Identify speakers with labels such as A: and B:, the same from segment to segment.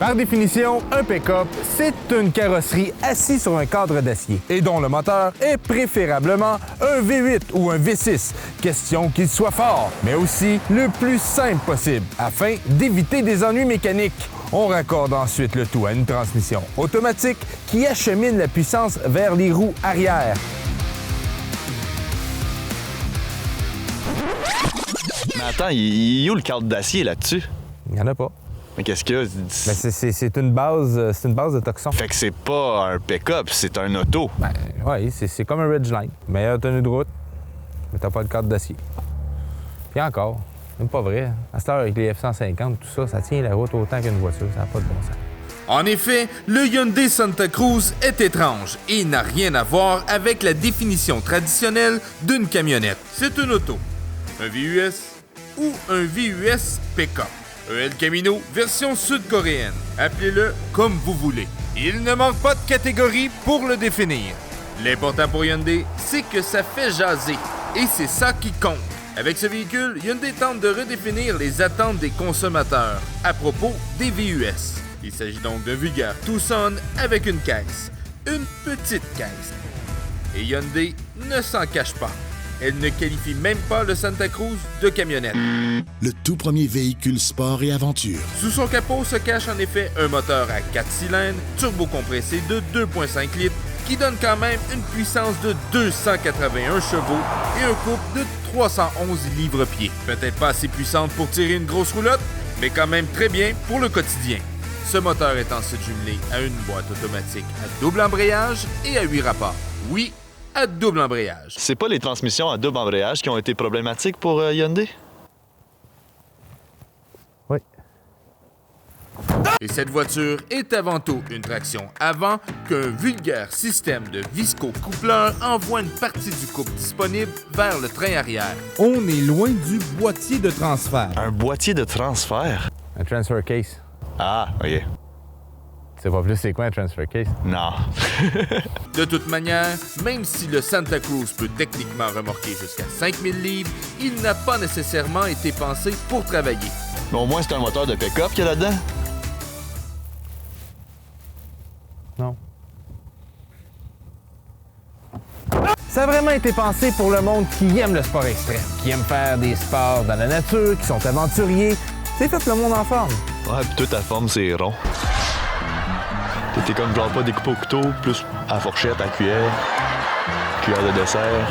A: Par définition, un pick-up, c'est une carrosserie assise sur un cadre d'acier et dont le moteur est préférablement un V8 ou un V6, question qu'il soit fort, mais aussi le plus simple possible, afin d'éviter des ennuis mécaniques. On raccorde ensuite le tout à une transmission automatique qui achemine la puissance vers les roues arrière.
B: Mais attends, il est où le cadre d'acier là-dessus?
A: Il n'y en a pas.
B: Mais qu'est-ce qu'il y a?
A: Ben, c'est une base de toxon.
B: Fait que c'est pas un pick-up, c'est un auto.
A: Ben, oui, c'est comme un Ridgeline. Meilleure tenue de route, mais t'as pas le cadre d'acier. Puis encore, même pas vrai. À cette heure, avec les F-150, tout ça, ça tient la route autant qu'une voiture. Ça n'a pas de bon sens.
C: En effet, le Hyundai Santa Cruz est étrange et n'a rien à voir avec la définition traditionnelle d'une camionnette. C'est une auto, un VUS ou un VUS pick-up. El Camino version sud-coréenne. Appelez-le comme vous voulez. Il ne manque pas de catégorie pour le définir. L'important pour Hyundai, c'est que ça fait jaser. Et c'est ça qui compte. Avec ce véhicule, Hyundai tente de redéfinir les attentes des consommateurs à propos des VUS. Il s'agit donc d'un vulgaire Tucson avec une caisse. Une petite caisse. Et Hyundai ne s'en cache pas. Elle ne qualifie même pas le Santa Cruz de camionnette.
D: Le tout premier véhicule sport et aventure.
C: Sous son capot se cache en effet un moteur à 4 cylindres, turbocompressé de 2,5 litres, qui donne quand même une puissance de 281 chevaux et un couple de 311 livres-pieds. Peut-être pas assez puissante pour tirer une grosse roulotte, mais quand même très bien pour le quotidien. Ce moteur est ensuite jumelé à une boîte automatique à double embrayage et à 8 rapports. Oui, à double embrayage.
B: C'est pas les transmissions à double embrayage qui ont été problématiques pour Hyundai?
A: Oui.
C: Et cette voiture est avant tout une traction avant qu'un vulgaire système de visco-coupleur envoie une partie du couple disponible vers le train arrière.
E: On est loin du boîtier de transfert.
B: Un boîtier de transfert?
A: Un transfer case.
B: Ah, OK.
A: Tu sais pas plus c'est quoi un transfer case?
B: Non.
C: De toute manière, même si le Santa Cruz peut techniquement remorquer jusqu'à 5000 livres, il n'a pas nécessairement été pensé pour travailler.
B: Mais au moins, c'est un moteur de pick-up qu'il y a là-dedans?
A: Non. Ça a vraiment été pensé pour le monde qui aime le sport extrême, qui aime faire des sports dans la nature, qui sont aventuriers. C'est fait le monde en forme.
B: Ouais, pis toute ta forme, c'est rond. T'es comme genre pas découpé au couteau, plus à fourchette, à cuillère de dessert.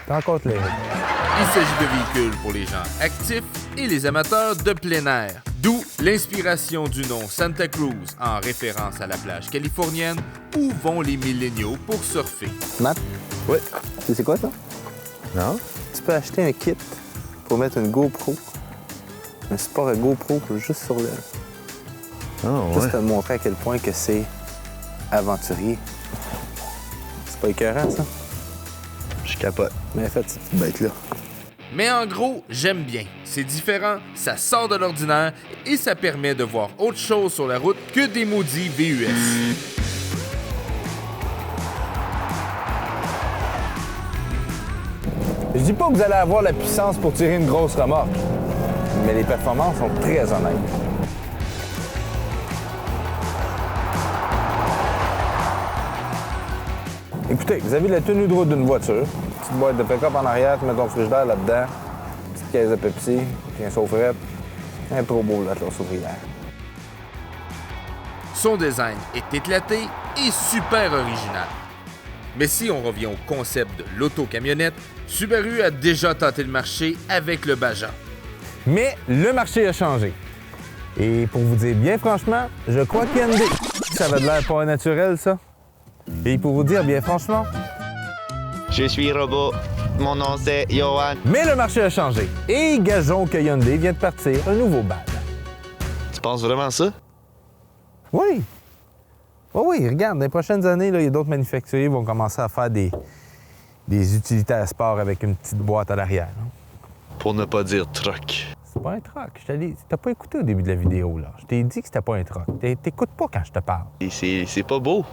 A: T'as encore les règles.
C: Il s'agit de véhicules pour les gens actifs et les amateurs de plein air. D'où l'inspiration du nom Santa Cruz en référence à la plage californienne où vont les milléniaux pour surfer.
F: Matt?
A: Oui.
F: C'est quoi ça?
A: Non?
F: Tu peux acheter un kit pour mettre une GoPro. Un support à GoPro juste sur le... Juste te montrer à quel point que c'est aventurier. C'est pas écœurant, ça?
B: Je capote.
F: Mais faites cette petite bête-là.
C: Mais en gros, j'aime bien. C'est différent, ça sort de l'ordinaire et ça permet de voir autre chose sur la route que des maudits VUS.
A: Je dis pas que vous allez avoir la puissance pour tirer une grosse remorque, mais les performances sont très honnêtes. Écoutez, vous avez la tenue de route d'une voiture, petite boîte de pick-up en arrière, tu mets ton frigidaire là-dedans, petite caisse de Pepsi, puis un chaufferette, un turbo là, classe ouvrière.
C: Son design est éclaté et super original. Mais si on revient au concept de l'auto-camionnette, Subaru a déjà tenté le marché avec le Baja.
A: Mais le marché a changé. Et pour vous dire bien franchement, je crois que Hyundai, ça va de l'air pas naturel, ça. Et pour vous dire bien franchement...
G: Je suis robot. Mon nom c'est Johan.
A: Mais le marché a changé. Et gageons que Hyundai vient de partir un nouveau bal.
B: Tu penses vraiment ça?
A: Oui. Oui, regarde, dans les prochaines années, il y a d'autres manufacturiers qui vont commencer à faire des utilitaires sport avec une petite boîte à l'arrière. Hein.
B: Pour ne pas dire truck.
A: C'est pas un truck. Je t'ai dit, t'as pas écouté au début de la vidéo, là. Je t'ai dit que c'était pas un truck. T'écoutes pas quand je te parle.
B: Et c'est pas beau.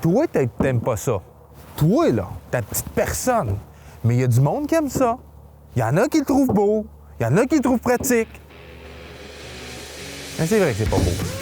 A: Toi, t'aimes pas ça. Toi, là, ta petite personne. Mais il y a du monde qui aime ça. Il y en a qui le trouvent beau, il y en a qui le trouvent pratique. Mais c'est vrai que c'est pas beau.